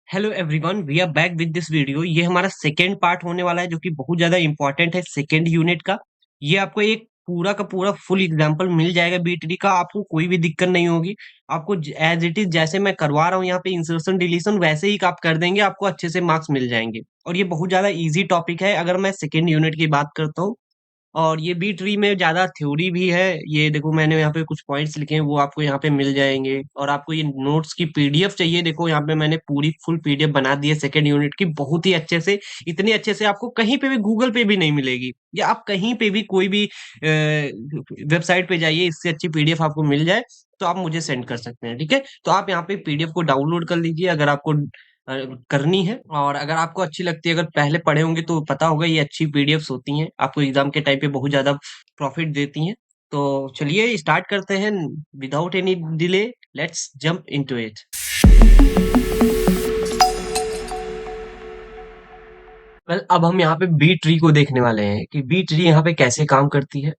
Hello everyone, we are back with this video. ये हमारा second part होने वाला है जो कि बहुत ज्यादा इंपॉर्टेंट है सेकेंड यूनिट का। ये आपको एक पूरा का पूरा फुल एग्जांपल मिल जाएगा बीटीडी का। आपको कोई भी दिक्कत नहीं होगी। आपको एज इट इज जैसे मैं करवा रहा हूँ यहाँ पे इंसर्शन डिलीशन वैसे ही आप कर देंगे, आपको अच्छे से मार्क्स मिल जाएंगे। और ये बहुत ज्यादा इजी टॉपिक है अगर मैं सेकेंड यूनिट की बात करता हूँ। और ये बी ट्री में ज्यादा थ्योरी भी है। ये देखो मैंने यहाँ पे कुछ पॉइंट्स लिखे हैं, वो आपको यहाँ पे मिल जाएंगे। और आपको ये नोट्स की पीडीएफ चाहिए, देखो यहाँ पे मैंने पूरी फुल पीडीएफ बना दी है सेकेंड यूनिट की, बहुत ही अच्छे से। इतने अच्छे से आपको कहीं पे भी गूगल पे भी नहीं मिलेगी, या आप कहीं पे भी कोई भी वेबसाइट पे जाइए, इससे अच्छी पीडीएफ आपको मिल जाए तो आप मुझे सेंड कर सकते हैं। ठीक है, तो आप यहाँ पे पीडीएफ को डाउनलोड कर लीजिए अगर आपको करनी है। और अगर आपको अच्छी लगती है, अगर पहले पढ़े होंगे तो पता होगा ये अच्छी पीडीएफ्स होती हैं, आपको एग्जाम के टाइम पे बहुत ज्यादा प्रॉफिट देती हैं। तो चलिए स्टार्ट करते हैं without any delay. Let's jump into it. Well, अब हम यहाँ पे बी ट्री को देखने वाले हैं कि बी ट्री यहाँ पे कैसे काम करती है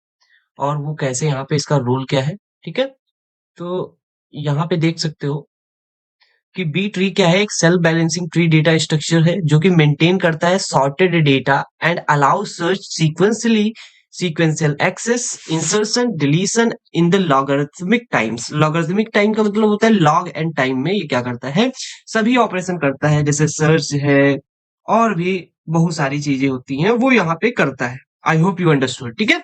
और वो कैसे यहाँ पे इसका रोल क्या है। ठीक है, तो यहाँ पे देख सकते हो कि बी ट्री क्या है। एक self balancing tree data structure है जो कि मेंटेन करता है sorted data and allow search sequentially sequential access insertion deletion in the logarithmic times. Logarithmic time का मतलब होता है लॉग एंड टाइम में ये क्या करता है, सभी ऑपरेशन करता है, जैसे सर्च है और भी बहुत सारी चीजें होती हैं वो यहाँ पे करता है। I hope you understood. ठीक है,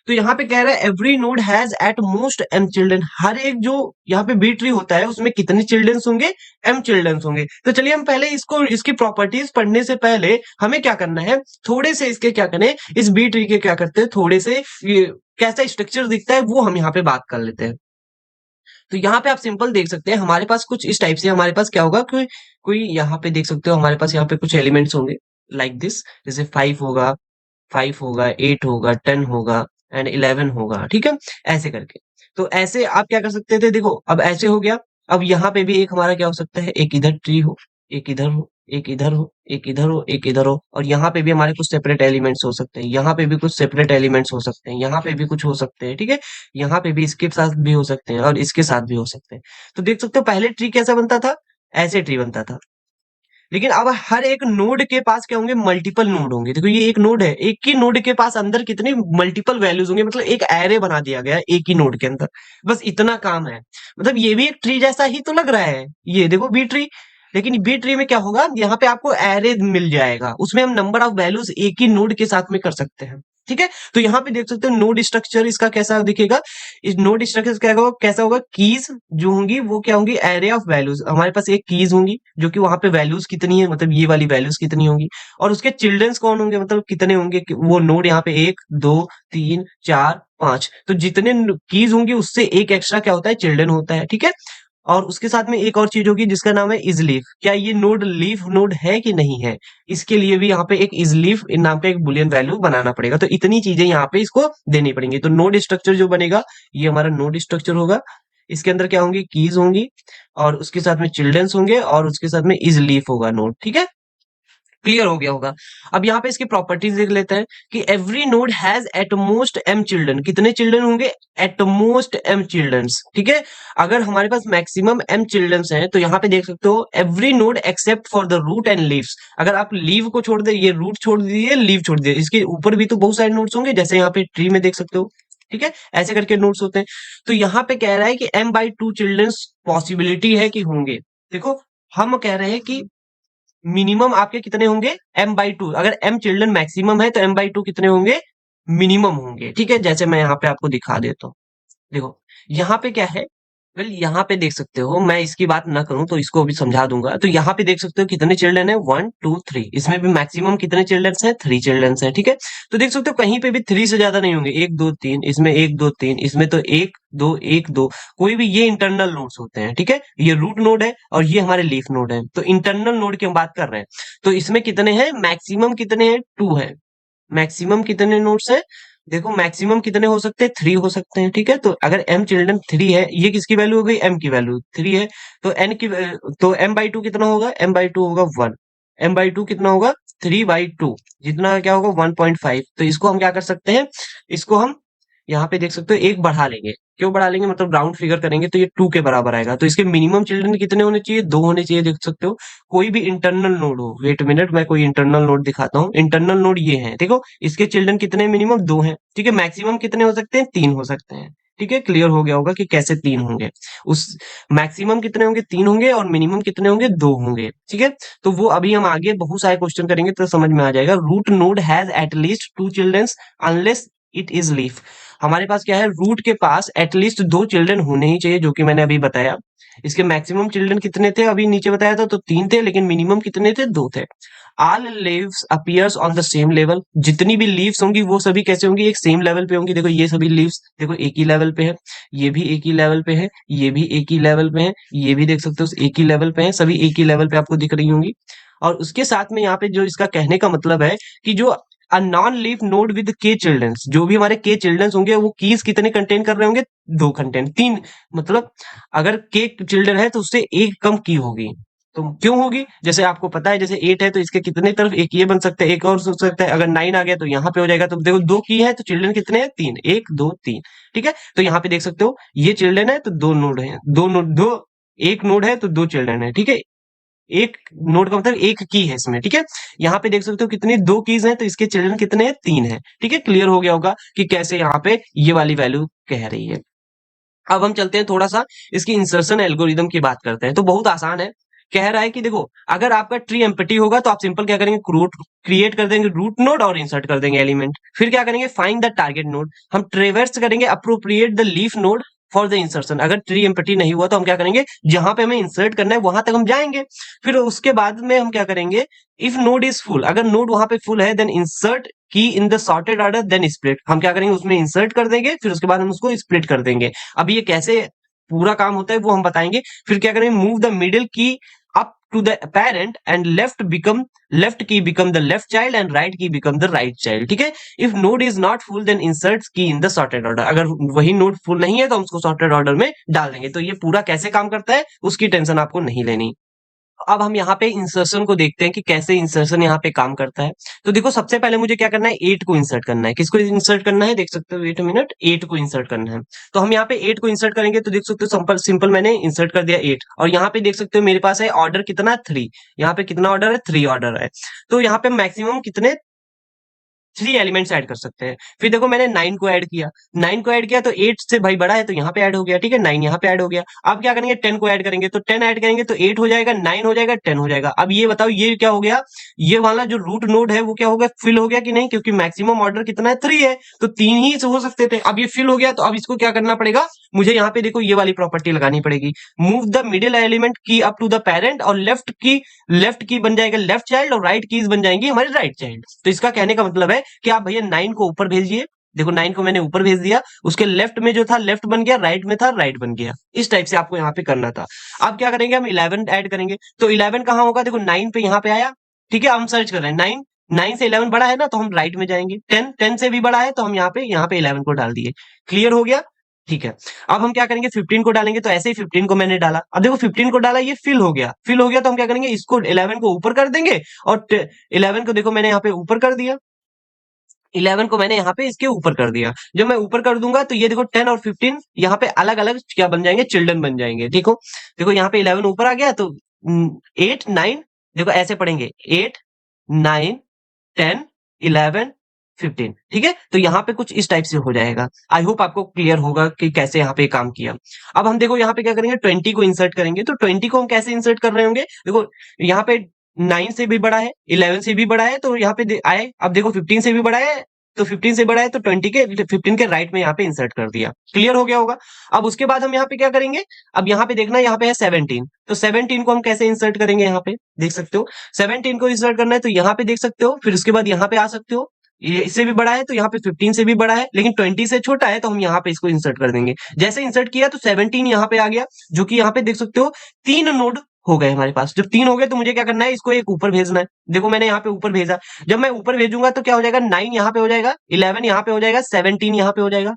तो यहाँ पे कह रहा है every node has at most M children. हर एक जो यहाँ पे बी ट्री होता है उसमें कितने चिल्ड्रंस होंगे, एम चिल्ड्रंस होंगे। तो चलिए हम पहले इसको, इसकी प्रॉपर्टीज पढ़ने से पहले हमें क्या करना है, थोड़े से इसके क्या करें, इस बी ट्री के क्या करते हैं, थोड़े से ये कैसा स्ट्रक्चर दिखता है वो हम यहाँ पे बात कर लेते हैं। तो यहाँ पे आप सिंपल देख सकते हैं हमारे पास कुछ इस टाइप से, हमारे पास क्या होगा, कोई कोई यहाँ पे देख सकते हो हमारे पास यहाँ पे कुछ एलिमेंट्स होंगे लाइक दिस। जैसे 5 होगा, 5 होगा, 8 होगा, 10 होगा एंड 11 होगा। ठीक है, ऐसे करके। तो ऐसे आप क्या कर सकते थे, देखो अब ऐसे हो गया। अब यहाँ पे भी एक हमारा क्या हो सकता है, एक इधर ट्री हो, एक इधर हो, एक इधर हो, एक इधर हो, एक इधर हो। और यहाँ पे भी हमारे कुछ सेपरेट एलिमेंट्स हो सकते हैं, यहाँ पे भी कुछ सेपरेट एलिमेंट्स हो सकते हैं, यहाँ पे भी कुछ हो सकते हैं। ठीक है, यहाँ पे भी इसके साथ भी हो सकते हैं और इसके साथ भी हो सकते हैं। तो देख सकते हो पहले ट्री कैसा बनता था, ऐसे ट्री बनता था। लेकिन अब हर एक नोड के पास क्या होंगे, मल्टीपल नोड होंगे। देखो ये एक नोड है, एक ही नोड के पास अंदर कितनी मल्टीपल वैल्यूज होंगे, मतलब एक एरे बना दिया गया है एक ही नोड के अंदर। बस इतना काम है। मतलब ये भी एक ट्री जैसा ही तो लग रहा है, ये देखो बी ट्री। लेकिन बी ट्री में क्या होगा, यहाँ पे आपको एरे मिल जाएगा, उसमें हम नंबर ऑफ वैल्यूज एक ही नोड के साथ में कर सकते हैं। ठीक है, तो यहाँ पे देख सकते हो नोड स्ट्रक्चर इसका कैसा दिखेगा। इस नोड स्ट्रक्चर क्या होगा, कैसा होगा, कीज जो होंगी वो क्या होंगी, एरे ऑफ वैल्यूज। हमारे पास एक कीज होंगी जो कि वहां पे वैल्यूज कितनी है, मतलब ये वाली वैल्यूज कितनी होंगी। और उसके चिल्ड्रंस कौन होंगे, मतलब कितने होंगे वो नोड यहाँ पे, 1 2 3 4 5। तो जितने कीज होंगी उससे एक एक्स्ट्रा क्या होता है, चिल्ड्रन होता है। ठीक है, और उसके साथ में एक और चीज होगी जिसका नाम है इज लीफ। क्या ये नोड लीफ नोड है कि नहीं है, इसके लिए भी यहाँ पे एक इज लीफ नाम का एक बुलियन वैल्यू बनाना पड़ेगा। तो इतनी चीजें यहाँ पे इसको देनी पड़ेंगी। तो नोड स्ट्रक्चर जो बनेगा ये हमारा नोड स्ट्रक्चर होगा। इसके अंदर क्या होंगी, कीज होंगी और उसके साथ में चिल्ड्रंस होंगे और उसके साथ में इज लीफ होगा नोड। ठीक है, क्लियर हो गया होगा। अब यहाँ पे इसकी प्रॉपर्टीज देख लेते हैं कि every node has at most M children. कितने चिल्ड्रन होंगे, एट मोस्ट एम चिल्ड्रंस। ठीक है, अगर हमारे पास मैक्सिमम एम चिल्ड्रंस हैं तो यहाँ पे देख सकते हो every node except for the root and leaves. अगर आप लीव को छोड़ दे, ये रूट छोड़ दीजिए, लीव छोड़ दीजिए, इसके ऊपर भी तो बहुत सारे नोड्स होंगे जैसे यहाँ पे ट्री में देख सकते हो। ठीक है, ऐसे करके नोड्स होते हैं। तो यहाँ पे कह रहा है कि m/2 चिल्ड्रंस पॉसिबिलिटी है कि होंगे। देखो हम कह रहे हैं कि मिनिमम आपके कितने होंगे, m/2। अगर m चिल्ड्रन मैक्सिमम है तो m/2 कितने होंगे, मिनिमम होंगे। ठीक है, जैसे मैं यहाँ पे आपको दिखा देता हूँ। देखो यहाँ पे क्या है, वेल यहाँ पे देख सकते हो, मैं इसकी बात ना करूं तो इसको भी समझा दूंगा। तो यहाँ पे देख सकते हो कितने चिल्ड्रन है, 1 2 3। इसमें भी मैक्सिमम कितने चिल्ड्रन है, 3 चिल्ड्रन है। ठीक है, तो देख सकते हो कहीं पे भी 3 से ज्यादा नहीं होंगे, 1 2 3, इसमें 1 2 3, इसमें तो 1 2 1 2। कोई भी ये इंटरनल नोड्स होते हैं। ठीक है, ये रूट नोड है और ये हमारे लीफ नोड है, तो इंटरनल नोड की हम बात कर रहे हैं। तो इसमें कितने हैं, मैक्सिमम कितने हैं, 2 है। मैक्सिमम कितने नोड्स है, देखो मैक्सिमम कितने हो सकते हैं, 3 हो सकते हैं। ठीक है, तो अगर m चिल्ड्रन 3 है, ये किसकी वैल्यू हो गई, m की वैल्यू 3 है। तो n की तो m/2 कितना होगा, m/2 होगा 1। m/2 कितना होगा, 3/2, जितना क्या होगा 1.5। तो इसको हम क्या कर सकते हैं, इसको हम यहाँ पे देख सकते हो एक बढ़ा लेंगे। क्यों बढ़ा लेंगे, मतलब राउंड फिगर करेंगे तो ये 2 के बराबर आएगा, तो इसके मिनिमम चिल्ड्रन कितने होने चाहिए, 2 होने चाहिए। देख सकते हो कोई भी इंटरनल नोड हो, वेट मिनट मैं कोई इंटरनल नोड दिखाता हूँ। इंटरनल नोड ये है, देखो इसके चिल्ड्रन कितने, मिनिमम 2 हैं, ठीक है। मैक्सिमम कितने हो सकते हैं, 3 हो सकते हैं, ठीक है। क्लियर हो गया होगा कि कैसे 3 होंगे। उस मैक्सिमम कितने होंगे, 3 होंगे, और मिनिमम कितने होंगे, 2 होंगे, ठीक है। तो वो अभी हम आगे बहुत सारे क्वेश्चन करेंगे तो समझ में आ जाएगा। Root node has at least 2 childrens unless it is leaf. हमारे पास क्या है, रूट के पास एटलीस्ट 2 चिल्ड्रन होने ही चाहिए, जो कि मैंने अभी बताया। इसके मैक्सिमम चिल्ड्रन कितने थे, अभी नीचे बताया था, तो 3 थे, लेकिन मिनिमम कितने थे, 2 थे। All leaves appears on the same level. जितनी भी लीव्स होंगी वो सभी कैसे होंगी, एक सेम लेवल पे होंगी। देखो ये सभी लीव्स देखो एक ही लेवल पे है, ये भी एक ही लेवल पे है, ये भी एक ही लेवल पे है, ये भी देख सकते हो एक ही लेवल पे है, सभी एक ही लेवल पे आपको दिख रही होंगी। और उसके साथ में यहाँ पे जो इसका कहने का मतलब है कि जो a non leaf node with के चिल्ड्रंस, जो भी हमारे के चिल्ड्रंस होंगे वो कीज कितने कंटेन कर रहे होंगे, 2 कंटेन, 3, मतलब अगर के चिल्ड्रन है तो उससे एक कम की होगी। तो क्यों होगी, जैसे आपको पता है, जैसे 8 है तो इसके कितने तरफ एक ये बन सकता है, एक और हो सकता है। अगर 9 आ गया तो यहाँ पे हो जाएगा। तो देखो 2 की है तो चिल्ड्रन कितने हैं, 3, 1 2 3, ठीक है। तो यहाँ पे देख सकते हो ये चिल्ड्रन है तो 2 नोड है, 2 नोड, 2, एक नोड है तो 2 चिल्ड्रन है, ठीक है। एक नोड का मतलब एक की है इसमें, ठीक है। यहाँ पे देख सकते हो कितनी, 2 कीज हैं, तो इसके चिल्ड्रन कितने हैं, 3 हैं, ठीक है। क्लियर हो गया होगा कि कैसे यहाँ पे ये वाली वैल्यू कह रही है। अब हम चलते हैं थोड़ा सा इसकी इंसर्शन एल्गोरिदम की बात करते हैं। तो बहुत आसान है। कह रहा है कि देखो अगर आपका ट्री एम्प्टी होगा तो आप सिंपल क्या करेंगे, क्रिएट कर देंगे रूट नोड और इंसर्ट कर देंगे एलिमेंट। फिर क्या करेंगे, फाइंड द टारगेट नोड, हम ट्रेवर्स करेंगे appropriate the leaf node for the insertion. अगर ट्री एम्प्टी नहीं हुआ तो हम क्या करेंगे, जहां पे हमें इंसर्ट करना है वहां तक हम जाएंगे। फिर उसके बाद में हम क्या करेंगे, इफ नोड इज फुल, अगर नोड वहां पे फुल है, then insert key in the sorted order, then split. हम क्या करेंगे, उसमें इंसर्ट कर देंगे, फिर उसके बाद हम उसको स्प्लिट कर देंगे। अब ये कैसे पूरा काम होता है वो हम बताएंगे। फिर क्या करेंगे, move the middle key up to the parent and left key become the left child and right key become the right child, ठीक है। If node is not full then insert key in the sorted order. अगर वही node full नहीं है तो हम उसको sorted order में डाल देंगे। तो ये पूरा कैसे काम करता है उसकी टेंशन आपको नहीं लेनी। अब हम यहाँ पे इंसर्शन को देखते हैं कि कैसे इंसर्शन यहाँ पे काम करता है। तो देखो सबसे पहले मुझे क्या करना है, 8 को इंसर्ट करना है। किसको इंसर्ट करना है, देख सकते हो, वेट अ मिनट, 8 को इंसर्ट करना है। तो हम यहाँ पे 8 को इंसर्ट करेंगे तो देख सकते हो सिंपल सिंपल मैंने इंसर्ट कर दिया 8। और यहाँ पे देख सकते हो मेरे पास है ऑर्डर कितना, 3। यहाँ पे कितना ऑर्डर है, 3 ऑर्डर है। तो यहाँ पे मैक्सिमम कितने, 3 एलिमेंट्स ऐड कर सकते हैं। फिर देखो मैंने 9 को ऐड किया, 9 को ऐड किया तो 8 से भाई बड़ा है तो यहाँ पे ऐड हो गया, ठीक है। 9 यहाँ पे ऐड हो गया। अब क्या करेंगे, 10 को ऐड करेंगे, तो 10 ऐड करेंगे तो 8 हो जाएगा, 9 हो जाएगा, 10 हो जाएगा। अब ये बताओ ये क्या हो गया, ये वाला जो रूट नोड है वो क्या हो गया, फिल हो गया कि नहीं, क्योंकि मैक्सिमम ऑर्डर कितना है, 3 है, तो 3 ही हो सकते थे। अब ये फिल हो गया तो अब इसको क्या करना पड़ेगा, मुझे यहाँ पे देखो ये वाली प्रॉपर्टी लगानी पड़ेगी, मूव द मिडिल एलिमेंट की अप टू द पेरेंट, और लेफ्ट की बन जाएगा लेफ्ट चाइल्ड और राइट कीज बन जाएंगी हमारी राइट चाइल्ड। तो इसका कहने का मतलब है कि आप भैया 9 को ऊपर भेजिए। देखो 9 को मैंने ऊपर भेज दिया, उसके लेफ्ट में जो था लेफ्ट बन गया, राइट में था राइट बन गया। इस टाइप से आपको यहाँ पे करना था। अब क्या करेंगे, हम 11 ऐड करेंगे। तो 11 कहाँ होगा, देखो 9 पे यहाँ पे आया, ठीक है। हम सर्च कर रहे हैं 9, 9 से 11 बड़ा है ना, तो हम राइट में जाएंगे। 10, 10 से भी बड़ा है तो हम यहाँ पे 11 को डाल दिए। क्लियर हो गया, ठीक है। अब हम क्या करेंगे, 15 को डालेंगे, तो ऐसे ही 15 को मैंने डाला। अब देखो 15 को डाला, ये फिल हो गया, फिल हो गया तो हम क्या करेंगे, इसको 11 को ऊपर कर देंगे, और 11 को देखो मैंने यहाँ पे ऊपर कर दिया, 11 को मैंने यहाँ पे इसके ऊपर कर दिया। जब मैं ऊपर कर दूंगा तो ये देखो 10 और 15 यहाँ पे अलग अलग क्या बन जाएंगे, चिल्ड्रन बन जाएंगे। देखो देखो यहाँ पे 11 ऊपर आ गया तो 8 9, देखो ऐसे पढ़ेंगे 8 9 10 11 15, ठीक है। तो यहाँ पे कुछ इस टाइप से हो जाएगा। आई होप आपको क्लियर होगा कि कैसे यहाँ पे काम किया। अब हम देखो यहाँ पे क्या करेंगे, 20 को इंसर्ट करेंगे। तो 20 को हम कैसे इंसर्ट कर रहे होंगे, देखो यहाँ पे 9 से भी बड़ा है, 11 से भी बड़ा है, तो यहाँ पे आए। अब देखो 15 से भी बड़ा है, तो 15 से बड़ा है तो 15 के राइट में यहाँ पे इंसर्ट कर दिया। क्लियर हो गया होगा। अब उसके बाद हम यहाँ पे क्या करेंगे, अब यहाँ पे देखना, यहाँ पे है 17, तो 17 को हम कैसे इंसर्ट करेंगे, यहाँ पे देख सकते हो 17 को इंसर्ट करना है तो यहाँ पे देख सकते हो। फिर उसके बाद यहाँ पे आ सकते हो, ये इससे भी बड़ा है तो यहाँ पे 15 से भी बड़ा है, लेकिन 20 से छोटा है तो हम यहाँ पे इसको इंसर्ट कर देंगे। जैसे इंसर्ट किया तो 17 यहाँ पे आ गया, जो कि यहाँ पे देख सकते हो 3 नोड हो गए हमारे पास। जब 3 हो गए तो मुझे क्या करना है, इसको एक ऊपर भेजना है। देखो मैंने यहाँ पे ऊपर भेजा। जब मैं ऊपर भेजूंगा तो क्या हो जाएगा, 9 यहाँ पे हो जाएगा, 11 यहाँ पे हो जाएगा, 17 यहाँ पे हो जाएगा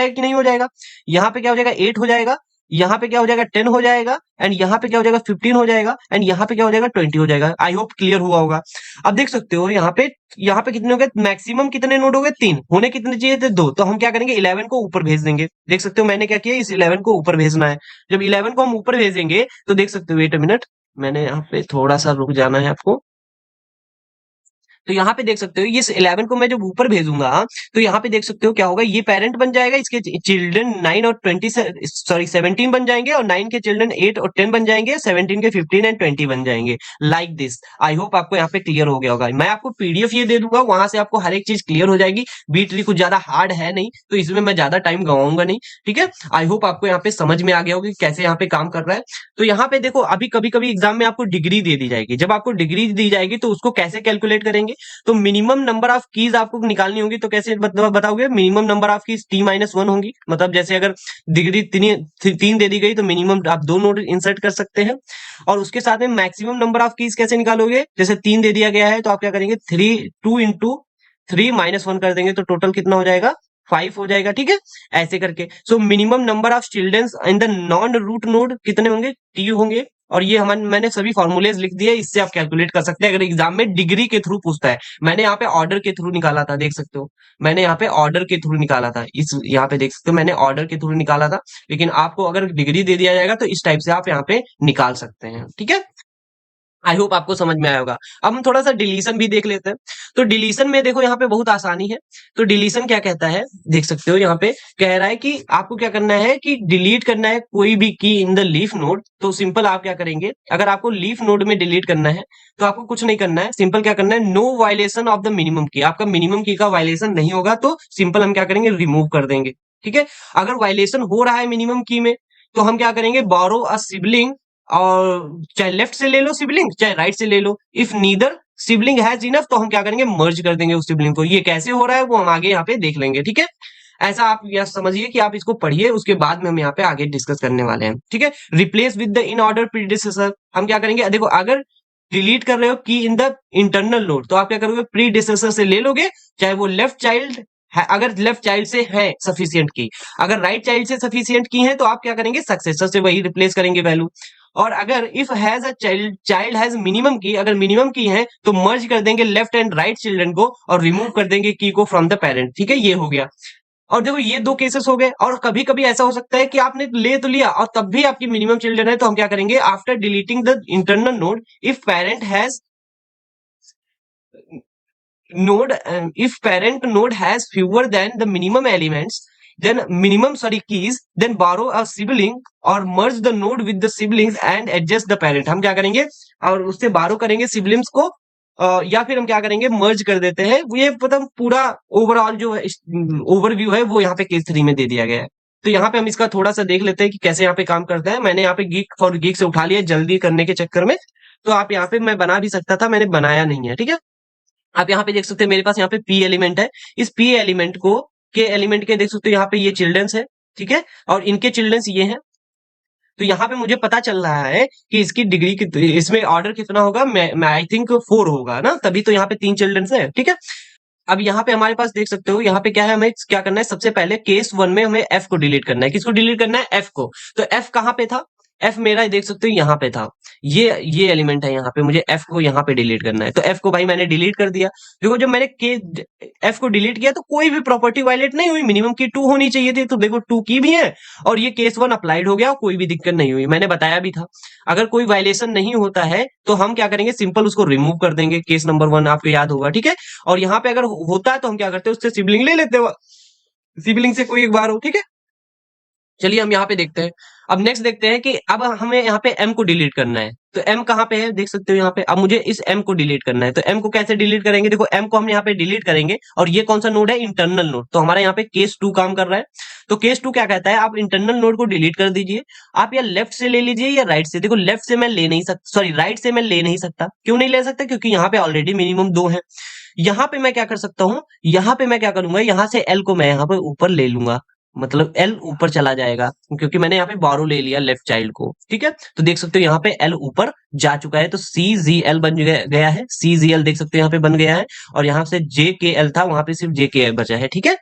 कि नहीं हो जाएगा। यहाँ पे क्या हो जाएगा, 8 हो जाएगा, यहाँ पे क्या हो जाएगा 10 हो जाएगा, एंड यहाँ पे क्या हो जाएगा 15 हो जाएगा, एंड यहाँ पे क्या हो जाएगा 20 हो जाएगा। आई होप क्लियर हुआ होगा। अब देख सकते हो यहाँ पे कितने हो गए, मैक्सिमम कितने नोड हो गए 3, होने कितने चाहिए थे 2, तो हम क्या करेंगे 11 को ऊपर भेज देंगे। देख सकते हो मैंने क्या किया, इस 11 को ऊपर भेजना है। जब 11 को हम ऊपर भेजेंगे तो देख सकते हो, वेट अ मिनट, मैंने यहाँ पे थोड़ा सा रुक जाना है आपको। तो यहाँ पे देख सकते हो ये 11 को मैं जब ऊपर भेजूंगा, तो यहाँ पे देख सकते हो क्या होगा, ये पेरेंट बन जाएगा, इसके चिल्ड्रन 9 और 20 सॉरी 17 बन जाएंगे, और 9 के चिल्ड्रन 8 और 10 बन जाएंगे, 17 के 15 एंड 20 बन जाएंगे, लाइक दिस। आई होप आपको यहाँ पे क्लियर हो गया होगा। मैं आपको पीडीएफ ये दे दूंगा, वहां से आपको हर एक चीज क्लियर हो जाएगी। बी ट्री कुछ ज्यादा हार्ड है नहीं, तो इसमें मैं ज्यादा टाइम गवाऊंगा नहीं, ठीक है। आई होप आपको यहाँ पे समझ में आ गया होगा कि कैसे यहाँ पे काम कर रहा है। तो यहाँ पे देखो, अभी कभी कभी एग्जाम में आपको डिग्री दे दी जाएगी, जब आपको डिग्री दी जाएगी तो उसको कैसे कैलकुलेट करेंगे, तो मिनिमम नंबर ऑफ कीज आपको निकालनी होगी। तो कैसे बताओगे, minimum number of keys T-1 होंगी, मतलब जैसे अगर डिग्री तीन दे दी गई तो मिनिमम आप 2 नोड इंसर्ट कर सकते हैं। और उसके साथ में मैक्सिमम नंबर ऑफ कीज कैसे निकालोगे, जैसे 3 दे दिया गया है तो आप क्या करेंगे 2 इंटू 3-1 कर देंगे, तो टोटल कितना हो जाएगा 5 हो जाएगा, ठीक है। ऐसे करके so minimum number of childrens in the non root node कितने होंगे, T होंगे। और ये मैंने सभी फॉर्मूलेज लिख दिए, इससे आप कैलकुलेट कर सकते हैं अगर एग्जाम में डिग्री के थ्रू पूछता है। मैंने यहाँ पे ऑर्डर के थ्रू निकाला था, देख सकते हो मैंने यहाँ पे ऑर्डर के थ्रू निकाला था, इस यहाँ पे देख सकते हो मैंने ऑर्डर के थ्रू निकाला था। लेकिन आपको अगर डिग्री दे दिया जाएगा तो इस टाइप से आप यहाँ पे निकाल सकते हैं, ठीक है। आई होप आपको समझ में आया होगा। अब हम थोड़ा सा डिलीशन भी देख लेते हैं। तो डिलीशन में देखो यहाँ पे बहुत आसानी है। तो डिलीशन क्या कहता है, देख सकते हो यहाँ पे कह रहा है कि आपको क्या करना है कि डिलीट करना है कोई भी की इन द लीफ नोड। तो सिंपल आप क्या करेंगे, अगर आपको लीफ नोड में डिलीट करना है तो आपको कुछ नहीं करना है, सिंपल क्या करना है, no violation of the minimum की। आपका मिनिमम की का वायलेशन नहीं होगा तो सिंपल हम क्या करेंगे, रिमूव कर देंगे, ठीक है। अगर वायलेशन हो रहा है मिनिमम की में तो हम क्या करेंगे, बोरो अ सिबलिंग, और चाहे लेफ्ट से ले लो सिबलिंग, चाहे राइट से ले लो। If neither sibling has enough तो हम क्या करेंगे, मर्ज कर देंगे उस सिबलिंग को। ये कैसे हो रहा है वो हम आगे यहाँ पे देख लेंगे, ठीक है। ऐसा आप यह समझिए कि आप इसको पढ़िए, उसके बाद में हम यहाँ पे आगे डिस्कस करने वाले हैं, ठीक है। Replace with the in order predecessor, हम क्या करेंगे, देखो अगर डिलीट कर रहे हो की इन द इंटरनल नोड तो आप क्या करोगे, प्रीडिसेसर से ले लोगे, चाहे वो लेफ्ट चाइल्ड है, अगर लेफ्ट चाइल्ड से है सफिशियंट की, अगर राइट चाइल्ड से सफिशियंट की है तो आप क्या करेंगे, सक्सेसर से वही रिप्लेस करेंगे वैल्यू। और अगर if has a child has minimum की, अगर मिनिमम की है तो मर्ज कर देंगे लेफ्ट एंड राइट चिल्ड्रन को और रिमूव कर देंगे की को फ्रॉम द पेरेंट, ठीक है। ये हो गया। और देखो ये 2 केसेस हो गए। और कभी कभी ऐसा हो सकता है कि आपने ले तो लिया और तब भी आपकी मिनिमम चिल्ड्रन है, तो हम क्या करेंगे, after deleting the internal node if parent has node if parent node has fewer than the minimum elements, then minimum sorry keys, then borrow a sibling or merge the node with the siblings and adjust the parent। हम क्या करेंगे और उससे बारो करेंगे siblings को, या फिर हम क्या करेंगे मर्ज कर देते हैं। ये मतलब पूरा ओवरऑल जो ओवरव्यू है वो यहाँ पे केस 3 में दे दिया गया है। तो यहाँ पे हम इसका थोड़ा सा देख लेते हैं कि कैसे यहाँ पे काम करता है। मैंने यहाँ पे गीक फॉर गीक से उठा लिया जल्दी करने के चक्कर में, तो आप यहाँ पे मैं बना भी सकता था, मैंने बनाया नहीं है, ठीक है। आप यहाँ पे देख सकते हैं मेरे पास यहाँ पे पी एलिमेंट है। इस पी एलिमेंट को के एलिमेंट के देख सकते हो यहाँ पे ये चिल्ड्रंस है, ठीक है, और इनके चिल्ड्रंस ये हैं। तो यहाँ पे मुझे पता चल रहा है कि इसकी डिग्री इसमें ऑर्डर कितना होगा, मैं आई थिंक 4 होगा ना, तभी तो यहाँ पे 3 चिल्ड्रंस है, ठीक है। अब यहाँ पे हमारे पास देख सकते हो यहाँ पे क्या है, हमें क्या करना है, सबसे पहले केस 1 में हमें एफ को डिलीट करना है। किसको डिलीट करना है, एफ को। तो एफ कहाँ पे था, एफ मेरा देख सकते हो यहाँ पे था, ये एलिमेंट है यहाँ पे, मुझे एफ को यहाँ पे डिलीट करना है। तो एफ को भाई मैंने डिलीट कर दिया। देखो जब मैंने के एफ को डिलीट किया तो कोई भी प्रॉपर्टी वायलेट नहीं हुई, मिनिमम की 2 होनी चाहिए थी, तो देखो 2 की भी है और ये केस 1 अप्लाइड हो गया, कोई भी दिक्कत नहीं हुई। मैंने बताया भी था अगर कोई वायलेशन नहीं होता है तो हम क्या करेंगे, सिंपल उसको रिमूव कर देंगे, केस नंबर 1 आपको याद होगा, ठीक है। और यहाँ पे अगर होता है तो हम क्या करते हैं, उससे सिबलिंग ले लेते हो, सिबलिंग से कोई एक बार हो, ठीक है। चलिए हम यहाँ पे देखते हैं। अब नेक्स्ट देखते हैं कि अब हमें यहाँ पे m को डिलीट करना है। तो m कहाँ पे है, देख सकते हो यहाँ पे। अब मुझे इस m को डिलीट करना है, तो m को कैसे डिलीट करेंगे, देखो m को हम यहाँ पे डिलीट करेंगे और ये कौन सा नोड है, इंटरनल नोड। तो हमारा यहाँ पे केस 2 काम कर रहा है। तो केस 2 क्या कहता है, आप इंटरनल नोड को डिलीट कर दीजिए। आप या लेफ्ट से ले लीजिए या राइट से। देखो लेफ्ट से मैं ले नहीं सकता, सॉरी राइट से मैं ले नहीं सकता। क्यों नहीं ले सकता, क्योंकि यहाँ पे ऑलरेडी मिनिमम 2 है। यहाँ पे मैं क्या कर सकता हूँ, यहाँ पे मैं क्या करूंगा, यहाँ से एल को मैं यहाँ पे ऊपर ले लूंगा, मतलब एल ऊपर चला जाएगा क्योंकि मैंने यहाँ पे बोरो ले लिया लेफ्ट चाइल्ड को, ठीक है। तो देख सकते हो यहाँ पे एल ऊपर जा चुका है, तो सी जी एल बन गया है, सी जी एल देख सकते हो यहाँ पे बन गया है। और यहाँ से जे के एल था, वहां पे सिर्फ जे के एल बचा है, ठीक है।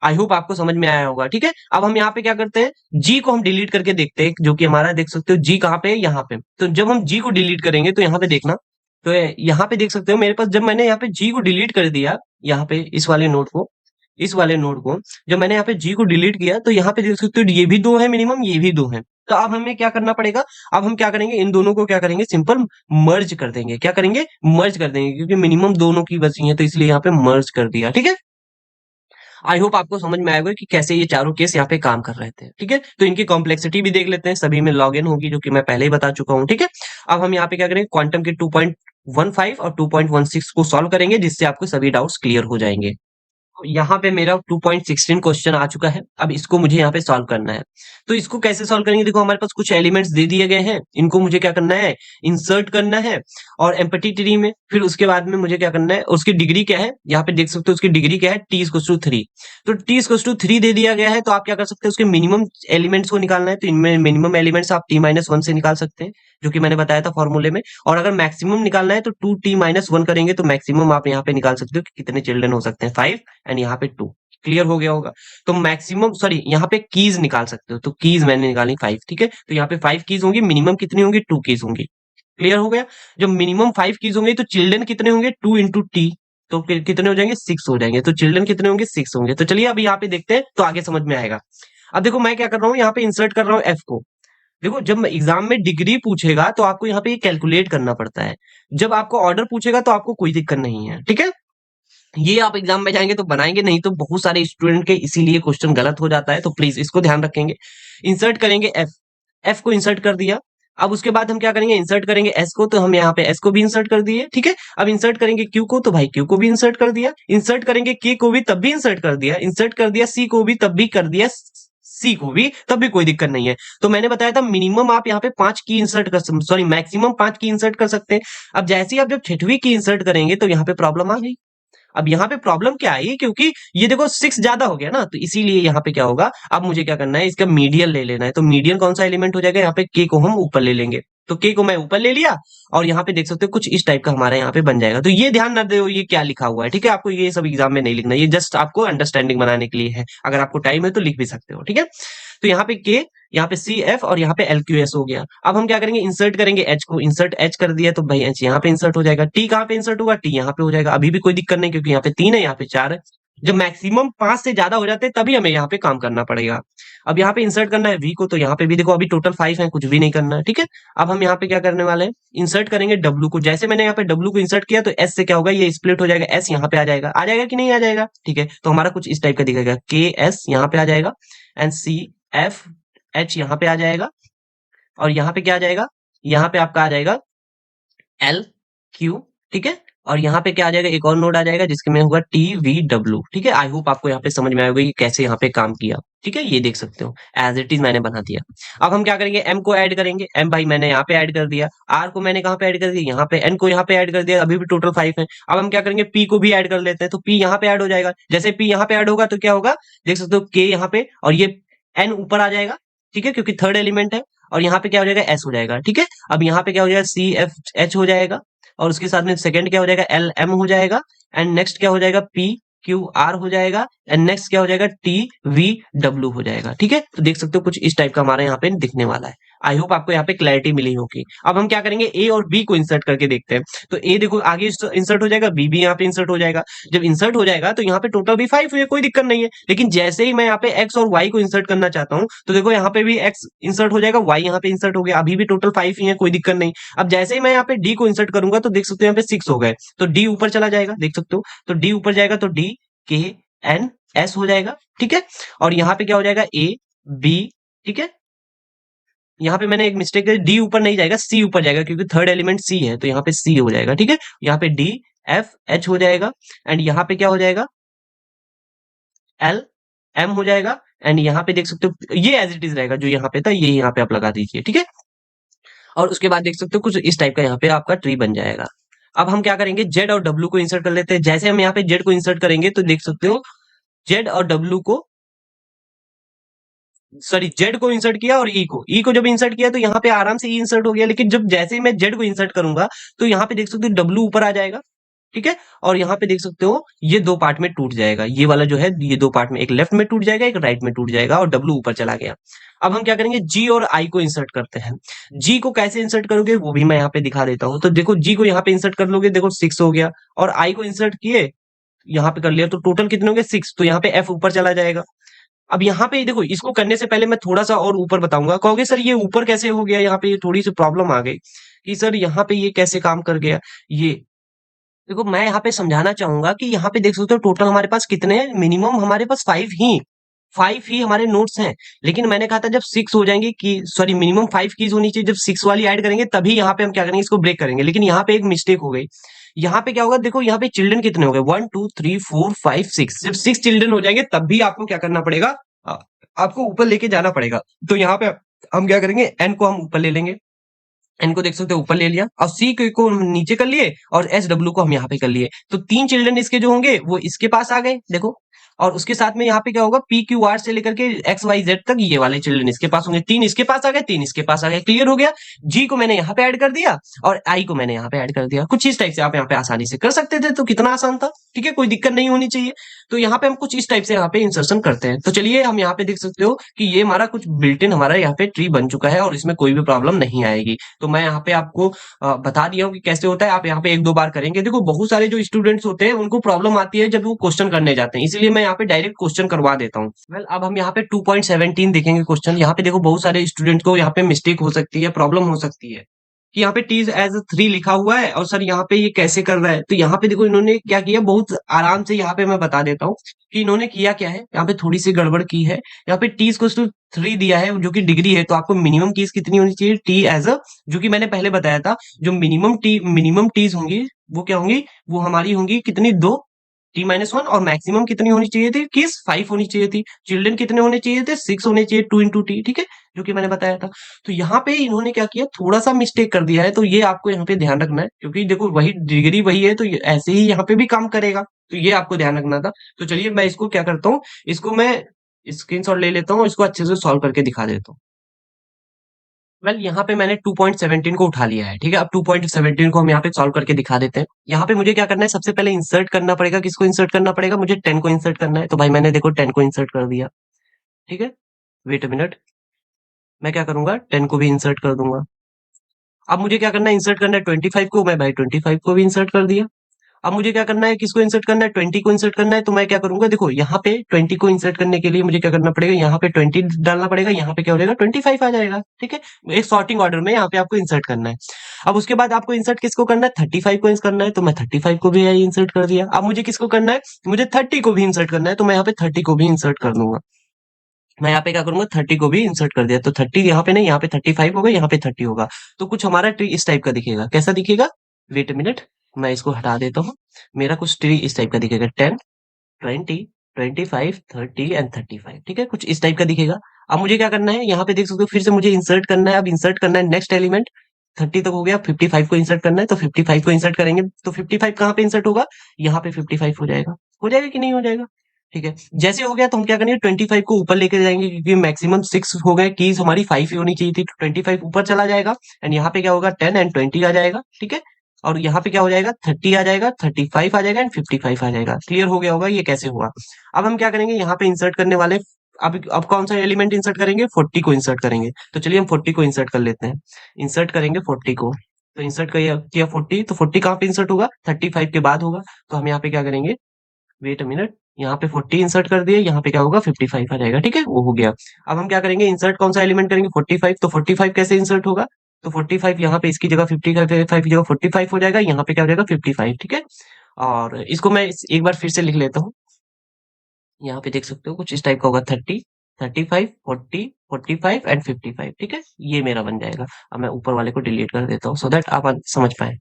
आई होप आपको समझ में आया होगा। ठीक है, अब हम यहाँ पे क्या करते हैं, जी को हम डिलीट करके देखते हैं, जो कि हमारा देख सकते हो जी कहाँ पे है, यहाँ पे। तो जब हम जी को डिलीट करेंगे तो यहाँ पे देखना, तो यहाँ पे देख सकते हो मेरे पास, जब मैंने यहाँ पे जी को डिलीट कर दिया, यहाँ पे इस वाले नोड को जब मैंने यहाँ पे जी को डिलीट किया, तो यहाँ पे देख सकते हो ये भी दो है मिनिमम, ये भी दो है। तो अब हमें क्या करना पड़ेगा, अब हम क्या करेंगे, इन दोनों को क्या करेंगे, सिंपल मर्ज कर देंगे। क्या करेंगे, मर्ज कर देंगे, क्योंकि मिनिमम दोनों की बची है, तो इसलिए यहाँ पे मर्ज कर दिया। ठीक है, आई होप आपको समझ में आएगा कि कैसे ये चारों केस यहाँ पे काम कर रहे थे। ठीक है, तो इनकी कॉम्प्लेक्सिटी भी देख लेते हैं, सभी में लॉग एन होगी, जो कि मैं पहले ही बता चुका हूँ। ठीक है, अब हम यहाँ पे क्या करेंगे, क्वांटम के 2.15 और 2.16 को सॉल्व करेंगे, जिससे आपको सभी डाउट्स क्लियर हो जाएंगे। यहाँ पे मेरा 2.16 क्वेश्चन आ चुका है, अब इसको मुझे यहाँ पे सॉल्व करना है। तो इसको कैसे सॉल्व करेंगे, देखो हमारे पास कुछ एलिमेंट्स दे दिए गए हैं, इनको मुझे क्या करना है, इंसर्ट करना है, और एम्पटी ट्री में। फिर उसके बाद में मुझे क्या करना है, उसकी डिग्री क्या है, यहाँ पे देख सकते हो उसकी डिग्री क्या है, t=3। तो t=3 दे दिया गया है, तो आप क्या कर सकते हैं, उसके मिनिमम एलिमेंट्स को निकालना है। तो इनमें मिनिमम एलिमेंट्स आप t-1 से निकाल सकते हैं, जो कि मैंने बताया था फॉर्मूले में। और अगर मैक्सिमम निकालना है तो 2t-1 करेंगे, तो मैक्सिमम आप यहाँ पे निकाल सकते हो कि कितने चिल्ड्रन हो सकते हैं, 5 एंड यहाँ पे 2। क्लियर हो गया होगा। तो मैक्सिमम, सॉरी, यहाँ पे कीज निकाल सकते हो, तो कीज मैंने निकाली 5। ठीक है, तो यहाँ पे 5 कीज होंगी, मिनिमम कितनी होंगी, 2 कीज होंगी। क्लियर हो गया। जब मिनिमम 5 कीज होंगे तो चिल्ड्रन कितने होंगे, 2 इंटू टी, तो कितने हो जाएंगे, 6 हो जाएंगे। तो चिल्ड्रन कितने होंगे, 6 होंगे। तो चलिए अभी यहाँ पे देखते हैं, तो आगे समझ में आएगा। अब देखो मैं क्या कर रहा हूँ, यहाँ पे इंसर्ट कर रहा हूँ एफ को। देखो जब एग्जाम में डिग्री पूछेगा तो आपको यहाँ पे कैलकुलेट करना पड़ता है, जब आपको ऑर्डर पूछेगा तो आपको कोई दिक्कत नहीं है। ठीक है, ये आप एग्जाम में जाएंगे तो बनाएंगे, नहीं तो बहुत सारे स्टूडेंट के इसीलिए क्वेश्चन गलत हो जाता है, तो प्लीज इसको ध्यान रखेंगे। इंसर्ट करेंगे एफ, एफ को इंसर्ट कर दिया। अब उसके बाद हम क्या करेंगे, इंसर्ट करेंगे एस को, तो हम यहाँ पे एस को भी इंसर्ट कर दिए। ठीक है, अब इंसर्ट करेंगे क्यू को, तो भाई क्यू को भी इंसर्ट कर दिया। इंसर्ट करेंगे के को भी, तब भी इंसर्ट कर दिया। इंसर्ट कर दिया सी को भी, तब भी कर दिया। सी को भी, तब भी कोई दिक्कत नहीं है। तो मैंने बताया था मिनिमम आप यहाँ पे 5 की इंसर्ट कर, सॉरी मैक्सिमम 5 की इंसर्ट कर सकते हैं। अब जैसे ही आप जब 6वीं की इंसर्ट करेंगे तो यहाँ पे प्रॉब्लम आ गई। अब यहाँ पे प्रॉब्लम क्या आई, क्योंकि ये देखो 6 ज्यादा हो गया ना, तो इसीलिए यहाँ पे क्या होगा, अब मुझे क्या करना है, इसका मीडियन ले लेना है। तो मीडियन कौन सा एलिमेंट हो जाएगा, यहाँ पे के को हम ऊपर ले लेंगे। तो के को मैं ऊपर ले लिया, और यहाँ पे देख सकते हो कुछ इस टाइप का हमारा यहाँ पे बन जाएगा। तो ये ध्यान ना दो ये क्या लिखा हुआ है। ठीक है, आपको ये सब एग्जाम में नहीं लिखना, ये जस्ट आपको अंडरस्टैंडिंग बनाने के लिए है। अगर आपको टाइम है तो लिख भी सकते हो। ठीक है, तो यहाँ पे के, यहाँ पे सी एफ, और यहाँ पे एल क्यू एस हो गया। अब हम क्या करेंगे, इंसर्ट करेंगे एच को। इंसर्ट एच कर दिया, तो भाई एच यहाँ पे इंसर्ट हो जाएगा। टी कहाँ पे इंसर्ट होगा, टी यहाँ पे हो जाएगा। अभी भी कोई दिक्कत नहीं, क्योंकि यहाँ पे 3 है, यहाँ पे 4 है। जब मैक्सिमम 5 से ज्यादा हो जाते हैं तभी हमें यहाँ पे काम करना पड़ेगा। अब यहाँ पे इंसर्ट करना है वी को, तो यहाँ पे भी देखो अभी टोटल 5 है, कुछ भी नहीं करना है। ठीक है, अब हम यहाँ पे क्या करने वाले हैं, इंसर्ट करेंगे डब्ल्यू को। जैसे मैंने यहाँ पे डब्ल्यू को इंसर्ट किया, तो एस से क्या होगा, ये स्प्लिट हो जाएगा, एस यहाँ पे आ जाएगा कि नहीं आ जाएगा। ठीक है, तो हमारा कुछ इस टाइप का दिखेगा, के एस यहाँ पे आ जाएगा, एंड सी एफ एच यहाँ पे आ जाएगा, और यहाँ पे क्या आ जाएगा, यहाँ पे आपका आ जाएगा एल क्यू। ठीक है, और यहाँ पे क्या आ जाएगा, एक और नोड आ जाएगा जिसके में होगा टी वी डब्ल्यू। ठीक है, आई होप आपको यहाँ पे समझ में आएगा कि कैसे यहाँ पे काम किया। ठीक है, ये देख सकते हो एज इट इज मैंने बना दिया। अब हम क्या करेंगे, एम को ऐड करेंगे। एम भाई मैंने यहाँ पे ऐड कर दिया, आर को मैंने कहाँ पे ऐड कर दिया, यहाँ पे, एन को यहाँ पे ऐड कर दिया, अभी भी टोटल 5 है। अब हम क्या करेंगे, पी को भी ऐड कर लेते हैं, तो पी यहाँ पे ऐड हो जाएगा। जैसे पी यहाँ पे ऐड होगा तो क्या होगा, देख सकते हो के यहाँ पे, और ये एन ऊपर आ जाएगा। ठीक है, क्योंकि थर्ड एलिमेंट है। और यहाँ पे क्या हो जाएगा, एस हो जाएगा। ठीक है, अब यहाँ पे क्या हो जाएगा, सी एफ एच हो जाएगा, और उसके साथ में सेकंड क्या हो जाएगा, एल एम हो जाएगा, एंड नेक्स्ट क्या हो जाएगा, पी क्यू आर हो जाएगा, एंड नेक्स्ट क्या हो जाएगा, टी वी डब्ल्यू हो जाएगा। ठीक है, तो देख सकते हो कुछ इस टाइप का हमारे यहाँ पे दिखने वाला है। आई होप आपको यहाँ पे क्लैरिटी मिली होगी। अब हम क्या करेंगे, ए और बी को इंसर्ट करके देखते हैं। तो ए देखो आगे इंसर्ट हो जाएगा, बी भी यहाँ पे इंसर्ट हो जाएगा। जब इंसर्ट हो जाएगा तो यहाँ पे टोटल भी 5 हुए, कोई दिक्कत नहीं है। लेकिन जैसे ही मैं यहाँ पे एक्स और वाई को इंसर्ट करना चाहता हूँ, तो देखो यहाँ पे भी एक्स इंसर्ट हो जाएगा, वाई यहाँ पे इंसर्ट हो गया, अभी भी टोटल 5 ही है, कोई दिक्कत नहीं। अब जैसे ही मैं यहाँ पे डी को इंसर्ट करूंगा, तो देख सकते हो यहाँ पे 6 हो गए, तो डी ऊपर चला जाएगा, देख सकते हो। तो डी ऊपर जाएगा, तो डी के एन एस हो जाएगा। ठीक है, और यहाँ पे क्या हो जाएगा, ए बी। ठीक है, यहाँ पे मैंने एक मिस्टेक करी, डी ऊपर नहीं जाएगा, सी ऊपर जाएगा, क्योंकि थर्ड एलिमेंट सी है, तो यहाँ पे सी हो जाएगा। ठीक है, यहाँ पे डी एफ एच हो जाएगा, एंड यहाँ पे क्या हो जाएगा, एल एम हो जाएगा, एंड यहाँ पे देख सकते हो ये एज इट इज रहेगा, जो यहाँ पे था ये यहाँ पे आप लगा दीजिए। ठीक है, और उसके बाद देख सकते हो कुछ इस टाइप का यहाँ पे आपका ट्री बन जाएगा। अब हम क्या करेंगे, जेड और डब्ल्यू को इंसर्ट कर लेते हैं। जैसे हम यहाँ पे जेड को इंसर्ट करेंगे, तो देख सकते हो जेड और डब्ल्यू को, सॉरी जेड को इंसर्ट किया, और ई को जब इंसर्ट किया तो यहाँ पे आराम से ई इंसर्ट हो गया। लेकिन जब जैसे ही मैं जेड को इंसर्ट करूंगा, तो यहाँ पे देख सकते हो डब्ल्यू ऊपर आ जाएगा। ठीक है। और यहाँ पे देख सकते हो ये दो पार्ट में टूट जाएगा, ये वाला जो है ये दो पार्ट में, एक लेफ्ट में टूट जाएगा एक राइट में टूट जाएगा और डब्लू ऊपर चला गया। अब हम क्या करेंगे, जी और आई को इंसर्ट करते हैं। जी को कैसे इंसर्ट करोगे वो भी मैं यहाँ पे दिखा देता हूँ। तो देखो जी को यहाँ पे इंसर्ट कर लोगे, देखो 6 हो गया, और आई को इंसर्ट किए यहाँ पे कर लिया, तो टोटल कितने हो गए 6, तो यहाँ पे एफ ऊपर चला जाएगा। अब यहाँ पे देखो, इसको करने से पहले मैं थोड़ा सा और ऊपर बताऊंगा, कहोगे सर ये ऊपर कैसे हो गया, यहाँ पे ये थोड़ी सी प्रॉब्लम आ गई कि सर यहाँ पे ये कैसे काम कर गया। ये देखो मैं यहाँ पे समझाना चाहूंगा कि यहाँ पे देख सकते हो टोटल हमारे पास कितने हैं, मिनिमम हमारे पास 5 ही हमारे नोट्स हैं। लेकिन मैंने कहा था जब 6 हो जाएंगे कि सॉरी मिनिमम 5 कीज होनी चाहिए, जब 6 वाली ऐड करेंगे तभी यहाँ पे हम क्या करेंगे, इसको ब्रेक करेंगे। लेकिन यहाँ पे एक मिस्टेक हो गई। यहाँ पे क्या होगा, देखो यहाँ पे चिल्ड्रन कितने हो गए, 1 2 3 4 5 6, जब 6 चिल्ड्रन हो जाएंगे तब भी आपको क्या करना पड़ेगा, आपको ऊपर लेके जाना पड़ेगा। तो यहाँ पे हम क्या करेंगे, एन को हम ऊपर ले लेंगे, एन को देख सकते हो ऊपर ले लिया, और सी को हम नीचे कर लिए, और एस डब्ल्यू को हम यहाँ पे कर लिए। तो 3 चिल्ड्रन इसके जो होंगे वो इसके पास आ गए देखो। और उसके साथ में यहाँ पे क्या होगा, पी क्यू आर से लेकर के एक्स वाई जेड तक ये वाले चिल्ड्रन इसके पास होंगे, 3 इसके पास आ गए 3 इसके पास आ गए। क्लियर हो गया। जी को मैंने यहाँ पे ऐड कर दिया और आई को मैंने यहाँ पे ऐड कर दिया। कुछ इस टाइप से आप यहाँ पे आसानी से कर सकते थे, तो कितना आसान था। ठीक है, कोई दिक्कत नहीं होनी चाहिए। तो यहाँ पे हम कुछ इस टाइप से यहाँ पे इंसर्शन करते हैं। तो चलिए हम यहाँ पे देख सकते हो कि ये हमारा कुछ बिल्ट इन हमारा यहाँ पे ट्री बन चुका है और इसमें कोई भी प्रॉब्लम नहीं आएगी। तो मैं यहाँ पे आपको बता दिया हूँ कि कैसे होता है। आप यहाँ पे 1-2 बार करेंगे। देखो बहुत सारे जो स्टूडेंट्स होते हैं उनको प्रॉब्लम आती है जब वो क्वेश्चन करने जाते हैं, इसलिए मैं यहाँ पे डायरेक्ट क्वेश्चन करवा देता हूँ। वेल अब हम यहाँ पे 2.17 देखेंगे क्वेश्चन। यहाँ पे देखो बहुत सारे स्टूडेंट को यहाँ पे मिस्टेक हो सकती है, प्रॉब्लम हो सकती है कि यहाँ पे टीज एज 3 लिखा हुआ है और सर यहाँ पे ये कैसे कर रहा है। तो यहाँ पे देखो इन्होंने क्या किया, बहुत आराम से यहाँ पे मैं बता देता हूँ कि इन्होंने किया क्या है। यहाँ पे थोड़ी सी गड़बड़ की है, यहाँ पे टीज को 3 दिया है जो कि डिग्री है, तो आपको मिनिमम कीज कितनी होनी चाहिए, टी एज अ, जो कि मैंने पहले बताया था, जो मिनिमम टीज होंगी वो क्या होंगी, वो हमारी होंगी कितनी, 2 T-1, और मैक्सिमम कितनी होनी चाहिए थी, किस 5 होनी चाहिए थी। चिल्ड्रन कितने होने चाहिए थे, 6 होने चाहिए, 2 इंटू टी। ठीक है, जो कि मैंने बताया था। तो यहाँ पे इन्होंने क्या किया, थोड़ा सा मिस्टेक कर दिया है, तो ये आपको यहाँ पे ध्यान रखना है, क्योंकि देखो वही डिग्री वही है, तो ऐसे ही यहाँ पे भी काम करेगा। तो ये आपको ध्यान रखना था। तो चलिए मैं इसको क्या करता हूँ, इसको मैं स्क्रीनशॉट ले लेता हूँ, इसको अच्छे से सॉल्व करके दिखा देता हूँ। वेल यहाँ पे मैंने 2.17 को उठा लिया है। ठीक है, अब 2.17 को हम यहाँ पे सॉल्व करके दिखा देते हैं। यहाँ पे मुझे क्या करना है, सबसे पहले इंसर्ट करना पड़ेगा। किसको इंसर्ट करना पड़ेगा, मुझे 10 को इंसर्ट करना है। तो भाई मैंने देखो 10 को इंसर्ट कर दिया। ठीक है, वेट अ मिनट, मैं क्या करूंगा, 10 को भी इंसर्ट कर दूंगा। अब मुझे क्या करना है, इंसर्ट करना है 25 को, मैं भाई 25 को भी इंसर्ट कर दिया। अब मुझे क्या करना है, किसको इंसर्ट करना है, 20 को इंसर्ट करना है। तो मैं क्या करूंगा, देखो यहाँ पे 20 को इंसर्ट करने के लिए मुझे क्या करना पड़ेगा, यहाँ पे 20 डालना पड़ेगा, यहाँ पे क्या हो जाएगा 25 आ जाएगा। ठीक है, एक सॉर्टिंग ऑर्डर में यहाँ पे आपको इंसर्ट करना है। अब उसके बाद आपको इंसर्ट किसको करना है, 35 को इंसर्ट करना है, तो मैं 35 को भी इंसर्ट कर दिया। अब मुझे किसको करना है, मुझे 30 को भी इंसर्ट करना है, तो मैं यहाँ पे 30 को भी इंसर्ट कर दूंगा। मैं यहाँ पे क्या करूंगा, 30 को भी इंसर्ट कर दिया। तो 30 यहाँ पे नहीं, यहाँ पे 35 होगा, यहाँ पे 30 होगा। तो कुछ हमारा ट्री इस टाइप का दिखेगा। कैसा दिखेगा, वेट मिनट, मैं इसको हटा देता हूँ। मेरा कुछ ट्री इस टाइप का दिखेगा, 10 20 25 30 एंड 35। ठीक है, कुछ इस टाइप का दिखेगा। अब मुझे क्या करना है, यहाँ पे देख सकते हो फिर से मुझे इंसर्ट करना है। अब इंसर्ट करना है नेक्स्ट एलिमेंट, 30 तक हो गया, 55 को इंसर्ट करना है, तो 55 को इंसर्ट करेंगे। तो 55 कहाँ पे इंसर्ट होगा, यहाँ पे 55 हो जाएगा कि नहीं हो जाएगा। ठीक है, जैसे हो गया तो हम क्या करेंगे, 25 को ऊपर लेके जाएंगे, क्योंकि मैक्सिमम 6 हो गए, कीज हमारी 5 ही होनी चाहिए थी, तो 25 ऊपर चला जाएगा। एंड यहाँ पे क्या होगा, 10 एंड 20 आ जाएगा। ठीक है, और यहाँ पे क्या हो जाएगा, 30 आ जाएगा, 35 आ जाएगा एंड 55 आ जाएगा। क्लियर हो गया होगा ये कैसे हुआ। अब हम क्या करेंगे, यहाँ पे इंसर्ट करने वाले, अब कौन सा एलिमेंट इंसर्ट करेंगे, 40 को इंसर्ट करेंगे। तो चलिए हम 40 को इंसर्ट कर लेते हैं। इंसर्ट करेंगे 40 को, तो इंसर्ट किया 40, तो 40 कहाँ पे इंसर्ट होगा, 35 के बाद होगा। तो हम यहाँ पे क्या करेंगे, वेट अ मिनट, यहाँ पे 40 इंसर्ट कर दिए, यहाँ पे क्या होगा 55 आ जाएगा। ठीक है, वो हो गया। अब हम क्या करेंगे, इंसर्ट कौन सा एलिमेंट करेंगे, 45। तो 45 कैसे इंसर्ट होगा, तो 45 यहाँ पे इसकी जगह 55 की जगह 45 हो जाएगा, यहाँ पे क्या हो जाएगा 55। ठीक है, और इसको मैं एक बार फिर से लिख लेता हूँ। यहाँ पे देख सकते हो कुछ इस टाइप का होगा, 30 35 40 45 एंड 55। ठीक है, ये मेरा बन जाएगा। अब मैं ऊपर वाले को डिलीट कर देता हूँ, सो दैट आप समझ पाए।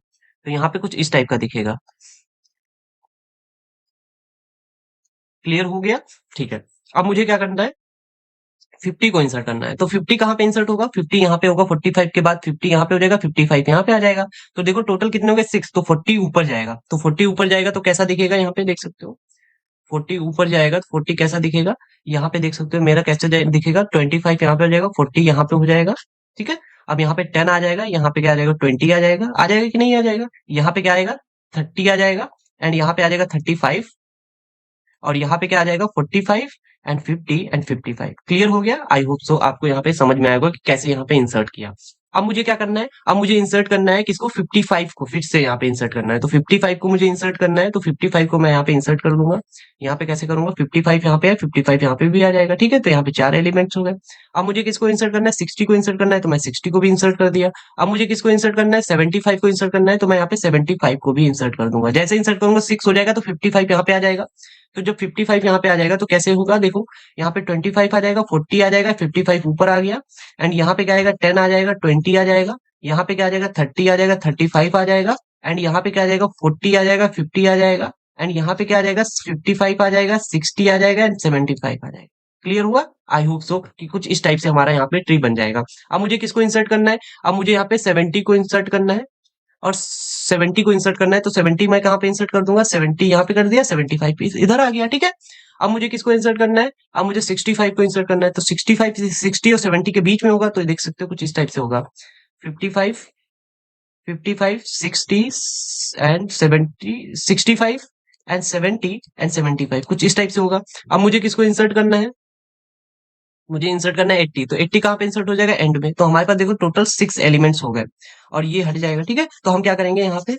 तो यहाँ पे कुछ इस टाइप का दिखेगा। क्लियर हो गया। ठीक है, अब मुझे क्या करना है, 50 को इंसर्ट करना है। तो 50 कहाँ पे इंसर्ट होगा, 50 यहाँ पे होगा, 45 के बाद 50 यहाँ पे हो जाएगा, 55 यहाँ पे आ जाएगा। तो देखो टोटल कितने हो गए, 6, तो 40 ऊपर जाएगा। तो 40 ऊपर जाएगा तो कैसा दिखेगा, यहाँ पे देख सकते हो 40 ऊपर जाएगा तो 40 कैसा दिखेगा, यहाँ पे देख सकते हो मेरा कैसे दिखेगा, 25 यहाँ पे हो जाएगा, 40 यहाँ पे हो जाएगा। ठीक है, अब यहाँ पे 10 आ जाएगा, यहाँ पे क्या आ जाएगा, 20 आ जाएगा कि नहीं आ जाएगा, यहाँ पे क्या आएगा, 30 आ जाएगा, एंड यहाँ पे आ जाएगा 35, और यहाँ पे क्या आ जाएगा 45 एंड 50 एंड 55। क्लियर हो गया? आई होप सो आपको यहाँ पे समझ में आएगा कि कैसे यहाँ पे इंसर्ट किया। अब मुझे क्या करना है, अब मुझे इंसर्ट करना है किसको, 55 को फिर से यहाँ पे इंसर्ट करना है। तो 55 को मुझे इंसर्ट करना है, तो 55 को मैं यहाँ पे इंसर्ट कर दूंगा। यहाँ पे कैसे करूंगा, 55 यहाँ पे है, 55 यहाँ पे भी आ जाएगा। ठीक है, तो यहाँ पे 4 एलिमेंट्स हो गए। अब मुझे किसको इंसर्ट करना है, 60 को इंसर्ट करना है, तो मैं 60 को भी इंसर्ट कर दिया। अब मुझे किसको इंसर्ट करना है, 75 को इंसर्ट करना है, तो मैं यहाँ पे 75 को भी इंसर्ट कर दूंगा। जैसे इंसर्ट करूंगा 6 हो जाएगा, तो 55 यहाँ पे आ जाएगा। तो जब 55 यहाँ पे आ जाएगा तो कैसे होगा, देखो यहाँ पे 25 आ जाएगा, 40 आ जाएगा, 55 ऊपर आ गया। एंड यहाँ पे क्या आएगा, 10 आ जाएगा, 20 आ जाएगा। यहाँ पे क्या आ जाएगा, 30 आ जाएगा, 35 आ जाएगा। एंड यहाँ पे क्या आ जाएगा, 40 आ जाएगा, 50 आ जाएगा। एंड यहाँ पे क्या आ जाएगा, 55 आ जाएगा, 60 आ जाएगा एंड 75 आ जाएगा। क्लियर हुआ? आई होप सो कि कुछ इस टाइप से हमारा यहाँ पे ट्री बन जाएगा। अब मुझे किसको इंसर्ट करना है, अब मुझे यहाँ पे 70 को इंसर्ट करना है, और 70 को इंसर्ट करना है। तो 70 मैं कहाँ पे इंसर्ट कर दूंगा, 70 यहाँ पे कर दिया, 75 इधर आ गया। ठीक है, अब मुझे किसको इंसर्ट करना है, अब मुझे 65 को इंसर्ट करना है। तो 65 60 और 70 के बीच में होगा, तो देख सकते हो कुछ इस टाइप से होगा, 55 55 60 एंड 70, 65 एंड 70 एंड 75, कुछ इस टाइप से होगा। अब मुझे किसको इंसर्ट करना है, मुझे इंसर्ट करना है 80। तो 80 कहाँ पे इंसर्ट हो जाएगा, एंड में। तो हमारे पास देखो टोटल 6 एलिमेंट्स हो गए, और ये हट जाएगा। ठीक है, तो हम क्या करेंगे यहाँ पे,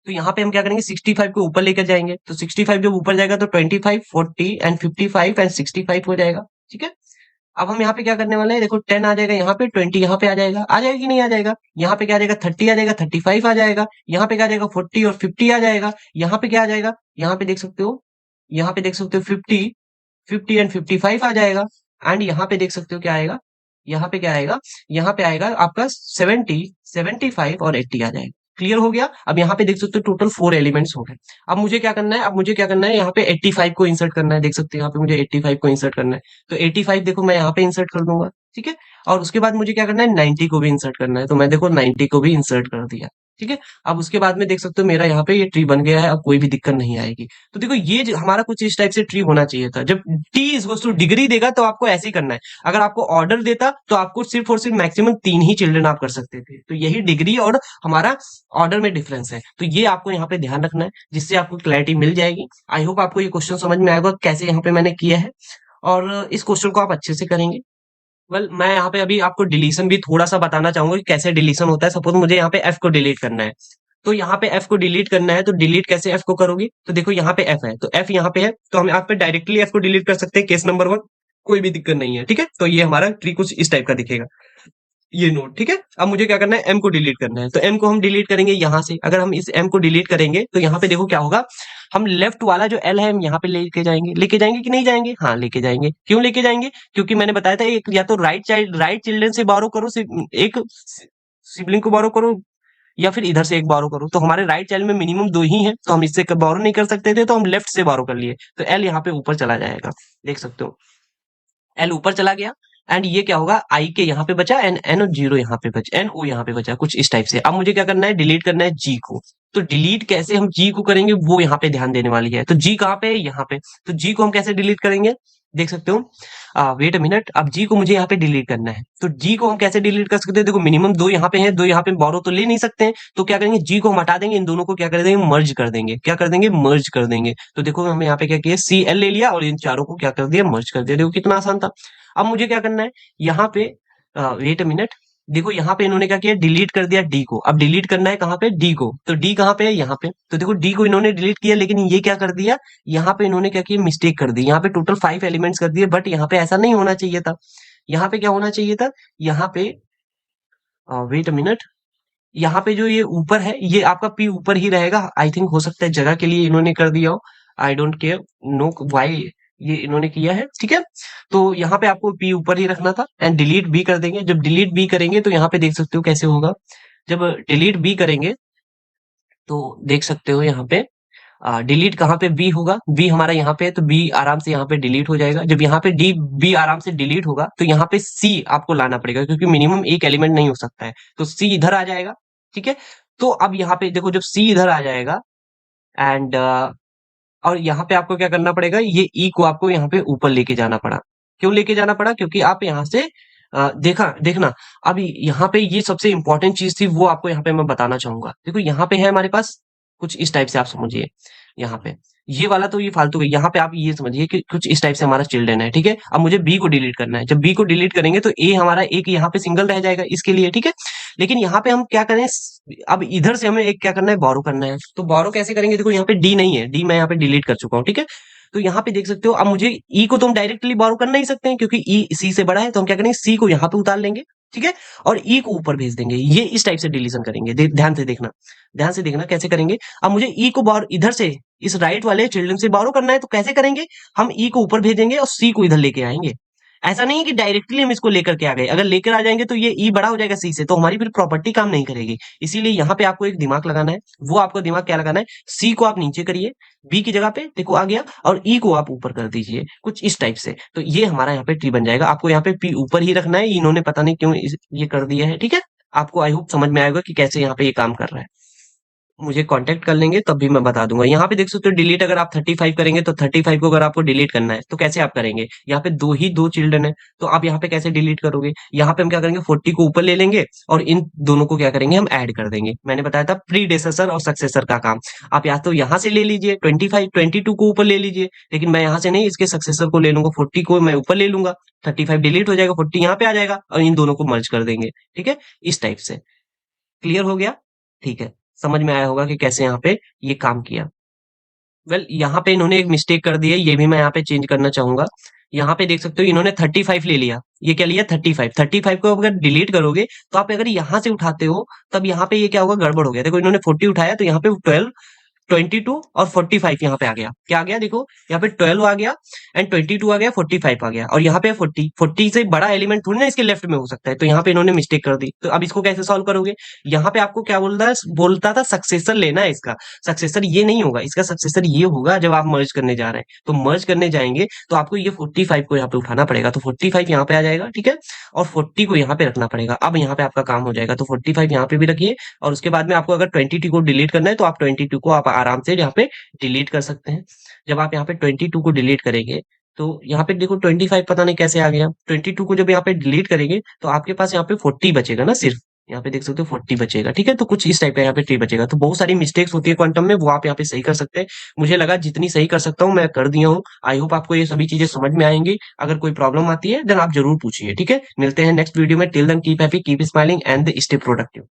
तो यहाँ पे हम क्या करेंगे, 65 को ऊपर लेकर जाएंगे। तो 65 जब ऊपर जाएगा तो 25 40 एंड 55 एंड 65 हो जाएगा। ठीक है, अब हम यहाँ पे क्या करने वाले हैं, देखो 10 आ जाएगा, यहाँ पे 20 यहाँ पे आ जाएगा कि नहीं आ जाएगा। यहाँ पे क्या आ जाएगा, 30 आ जाएगा, 35 आ जाएगा। यहाँ पे क्या आ जाएगा, 40 और 50 आ जाएगा। यहाँ पे क्या आ जाएगा, यहाँ पे देख सकते हो, यहाँ पे देख सकते हो 50 50 एंड 55 आ जाएगा। एंड यहाँ पे देख सकते हो क्या आएगा, यहाँ पे क्या आएगा, यहाँ पे आएगा आपका 70 75 और 80 आ जाएगा। क्लियर हो गया? अब यहाँ पे देख सकते हो टोटल 4 एलिमेंट्स हो गए। अब मुझे क्या करना है, अब मुझे क्या करना है, यहाँ पे 85 को इंसर्ट करना है। देख सकते हो यहाँ पे मुझे 85 को इंसर्ट करना है। तो 85 देखो मैं यहाँ पे इंसर्ट कर दूंगा। ठीक है, और उसके बाद मुझे क्या करना है, 90 को भी इंसर्ट करना है। तो मैं देखो 90 को भी इंसर्ट कर दिया। ठीक है, अब उसके बाद में देख सकते हो मेरा यहाँ पे ये ट्री बन गया है। अब कोई भी दिक्कत नहीं आएगी। तो देखो ये हमारा कुछ इस टाइप से ट्री होना चाहिए था। जब टी इज टू डिग्री देगा तो आपको ऐसे ही करना है। अगर आपको ऑर्डर देता तो आपको सिर्फ और सिर्फ मैक्सिमम 3 ही चिल्ड्रन आप कर सकते थे। तो यही डिग्री और हमारा ऑर्डर में डिफरेंस है। तो ये आपको यहाँ पे ध्यान रखना है, जिससे आपको क्लैरिटी मिल जाएगी। आई होप आपको ये क्वेश्चन समझ में आएगा कैसे यहाँ पे मैंने किया है, और इस क्वेश्चन को आप अच्छे से करेंगे। मैं यहाँ पे अभी आपको डिलीशन भी थोड़ा सा बताना चाहूंगा कि कैसे डिलीशन होता है। सपोज मुझे यहाँ पे एफ को डिलीट करना है, तो यहाँ पे एफ को डिलीट करना है, तो डिलीट कैसे एफ को करोगे, तो देखो यहाँ पे एफ है, तो एफ यहाँ पे है, तो हम यहाँ पे डायरेक्टली एफ को डिलीट कर सकते हैं। केस नंबर 1, कोई भी दिक्कत नहीं है। ठीक है, तो ये हमारा ट्री कुछ इस टाइप का दिखेगा, ये नोट। ठीक है, अब मुझे क्या करना है, एम को डिलीट करना है। तो एम को हम डिलीट करेंगे यहाँ से। अगर हम इस एम को डिलीट करेंगे तो यहाँ पे देखो क्या होगा, हम लेफ्ट वाला जो एल है हम यहाँ पे लेके जाएंगे कि नहीं जाएंगे, हाँ लेके जाएंगे। क्यों लेके जाएंगे, क्योंकि मैंने बताया था एक या तो राइट चिल्ड्रन से बारो करो, एक सिबलिंग को बारो करो, या फिर इधर से एक बारो करो। तो हमारे राइट चाइल्ड में मिनिमम 2 ही है, तो हम इससे बारो नहीं कर सकते थे, तो हम लेफ्ट से बारो कर लिए। तो एल यहाँ पे ऊपर चला जाएगा, देख सकते हो एल ऊपर चला गया। एंड ये क्या होगा, आई के यहाँ पे बचा, एन एन और जीरो यहाँ पे बचा, एन ओ यहाँ पे बचा, कुछ इस टाइप से। अब मुझे क्या करना है, डिलीट करना है जी को। तो डिलीट कैसे हम जी को करेंगे वो यहाँ पे ध्यान देने वाली है। तो जी कहाँ पे है, यहाँ पे। तो जी को हम कैसे डिलीट करेंगे, देख सकते हो, वेट अ मिनट। अब जी को मुझे यहाँ पे डिलीट करना है, तो जी को हम कैसे डिलीट कर सकते हैं, देखो मिनिमम 2 यहाँ पे है, 2 यहाँ पे बोरो तो ले नहीं सकते हैं। तो क्या करेंगे, जी को हम हटा देंगे, इन दोनों को क्या कर देंगे, मर्ज कर देंगे। क्या कर देंगे, मर्ज कर देंगे। तो देखो हमने यहाँ पे क्या किया, सी एल ले लिया और इन चारों को क्या कर दिया, मर्ज कर दिया। देखो कितना आसान था। अब मुझे क्या करना है, यहाँ पे वेट अ मिनट, देखो यहाँ पे इन्होंने क्या किया, डिलीट कर दिया डी को। अब डिलीट करना है कहाँ पे, डी को। तो डी कहाँ पे है, यहाँ पे। तो देखो डी को इन्होंने डिलीट किया, लेकिन ये क्या कर दिया, यहाँ पे इन्होंने क्या किया, मिस्टेक कर दी। यहाँ पे टोटल 5 एलिमेंट्स कर दिए, बट यहाँ पे ऐसा नहीं होना चाहिए था। यहाँ पे क्या होना चाहिए था, यहाँ पे वेट अ मिनट, यहाँ पे जो ये ऊपर है, ये आपका पी ऊपर ही रहेगा। आई थिंक हो सकता है जगह के लिए इन्होंने कर दिया हो, I don't care, know why ये इन्होंने किया है। ठीक है, तो यहाँ पे आपको पी ऊपर ही रखना था। एंड डिलीट बी कर देंगे। जब डिलीट बी करेंगे तो यहाँ पे देख सकते हो कैसे होगा, जब डिलीट बी करेंगे तो देख सकते हो यहाँ पे डिलीट कहाँ पे, बी होगा, बी हमारा यहाँ पे है, तो बी आराम से यहाँ पे डिलीट हो जाएगा। जब यहाँ पे डी बी आराम से डिलीट होगा तो यहाँ पे सी आपको लाना पड़ेगा, क्योंकि मिनिमम एक एलिमेंट नहीं हो सकता है। तो सी इधर आ जाएगा। ठीक है, तो अब यहाँ पे देखो जब सी इधर आ जाएगा, एंड और यहाँ पे आपको क्या करना पड़ेगा, ये ई को आपको यहाँ पे ऊपर लेके जाना पड़ा। क्यों लेके जाना पड़ा, क्योंकि आप यहाँ से देखना। अब यहाँ पे ये सबसे इंपॉर्टेंट चीज थी, वो आपको यहाँ पे मैं बताना चाहूंगा। देखो यहाँ पे है हमारे पास कुछ इस टाइप से आप समझिए यहाँ पे। ये वाला तो ये फालतू है, यहाँ पे आप ये समझिए कि कुछ इस टाइप से हमारा चिल्ड्रन है, ठीक है। अब मुझे बी को डिलीट करना है, जब बी को डिलीट करेंगे तो ए हमारा एक यहाँ पे सिंगल रह जाएगा इसके लिए, ठीक है। लेकिन यहाँ पे हम क्या करें, अब इधर से हमें एक क्या करना है, बोरो करना है। तो बोरो कैसे करेंगे, देखो यहाँ पे डी नहीं है, डी मैं यहाँ पे डिलीट कर चुका हूँ, ठीक है। तो यहाँ पे देख सकते हो, अब मुझे ई को तो हम डायरेक्टली बोरो कर नहीं सकते हैं क्योंकि ई सी से बड़ा है, तो हम क्या करेंगे, सी को यहाँ पे उतार लेंगे, ठीक है, और ई को ऊपर भेज देंगे। ये इस टाइप से डिलीशन करेंगे, ध्यान से देखना, ध्यान से देखना कैसे करेंगे। अब मुझे ई को बार इधर से इस राइट वाले चिल्ड्रन से बारो करना है, तो कैसे करेंगे, हम ई को ऊपर भेजेंगे और सी को इधर लेके आएंगे। ऐसा नहीं है कि डायरेक्टली हम इसको लेकर के आ गए, अगर लेकर आ जाएंगे तो ये ई बड़ा हो जाएगा सी से, तो हमारी फिर प्रॉपर्टी काम नहीं करेगी। इसीलिए यहाँ पे आपको एक दिमाग लगाना है। वो आपको दिमाग क्या लगाना है, सी को आप नीचे करिए, बी की जगह पे देखो आ गया, और ई को आप ऊपर कर दीजिए कुछ इस टाइप से। तो ये हमारा यहाँ पे ट्री बन जाएगा। आपको यहाँ पे पी ऊपर ही रखना है, इन्होंने पता नहीं क्यों ये कर दिया है, ठीक है। आपको आई होप समझ में आएगा कि कैसे यहाँ पे ये काम कर रहा है। मुझे कांटेक्ट कर लेंगे तब भी मैं बता दूंगा। यहाँ पे देख सकते हो डिलीट, अगर आप 35 करेंगे तो 35 को अगर आपको डिलीट करना है तो कैसे आप करेंगे, यहाँ पे दो ही दो चिल्ड्रन है, तो आप यहाँ पे कैसे डिलीट करोगे। यहाँ पे हम क्या करेंगे, 40 को ऊपर ले लेंगे और इन दोनों को क्या करेंगे, हम ऐड कर देंगे। मैंने बताया था प्रीडेसेसर और सक्सेसर का काम। आप या तो यहाँ से ले लीजिए 25, 22 को ऊपर ले लीजिए, लेकिन मैं यहाँ से नहीं, इसके सक्सेसर को ले लूंगा, 40 को मैं ऊपर ले लूंगा, 35 डिलीट हो जाएगा, 40 यहाँ पे आ जाएगा और इन दोनों को मर्ज कर देंगे, ठीक है। इस टाइप से क्लियर हो गया, ठीक है। समझ में आया होगा कि कैसे यहाँ पे ये काम किया। वेल यहाँ पे इन्होंने एक मिस्टेक कर दी है, ये भी मैं यहाँ पे चेंज करना चाहूंगा। यहाँ पे देख सकते हो इन्होंने 35 ले लिया, ये क्या लिया 35, 35 को अगर डिलीट करोगे तो आप अगर यहाँ से उठाते हो तब यहाँ पे ये क्या होगा, गड़बड़ हो गया। देखो इन्होंने 40 उठाया तो यहाँ पे 12, 22 और 45 यहाँ पे आ गया, क्या आ गया देखो, यहाँ पे 12 आ गया एंड 22 आ गया, 45 आ गया, और यहाँ पे 40 से बड़ा एलिमेंट थोड़ी ना इसके लेफ्ट में हो सकता है, तो यहाँ पे इन्होंने मिस्टेक कर दी। तो अब इसको कैसे सॉल्व करोगे, यहाँ पे आपको क्या बोलता था सक्सेसर लेना है इसका। सक्सेसर ये नहीं होगा, इसका सक्सेसर ये होगा जब आप मर्ज करने जा रहे हैं। तो मर्ज करने जाएंगे तो आपको ये 45 को यहाँ पे उठाना पड़ेगा, तो 45 यहाँ पे आ जाएगा, ठीक है, और 40 को यहाँ पे रखना पड़ेगा। अब यहाँ पे आपका काम हो जाएगा, तो 45 यहाँ पे भी रखिए, और उसके बाद में आपको अगर 22 को डिलीट करना है तो आप 22 को आप आराम से यहाँ पे डिलीट कर सकते हैं। जब आप यहाँ पे 22 को डिलीट करेंगे तो यहाँ पे देखो 25 पता नहीं कैसे आ गया, 22 को जब यहाँ पे डिलीट करेंगे तो आपके पास यहाँ पे 40 बचेगा ना, सिर्फ यहाँ पे देख सकते हो 40 बचेगा, ठीक है। तो कुछ इस टाइप का यहाँ पे ट्री बचेगा। तो बहुत सारी मिस्टेक्स होती है क्वांटम में, वो आप यहाँ पे सही कर सकते हैं। मुझे लगा जितनी सही कर सकता हूँ मैं कर दिया हूँ। आई होप आपको ये सभी चीजें समझ में आएंगी। अगर कोई प्रॉब्लम आती है देन आप जरूर पूछिए, ठीक है। मिलते हैं नेक्स्ट वीडियो में। Till then keep happy, keep smiling and stay productive.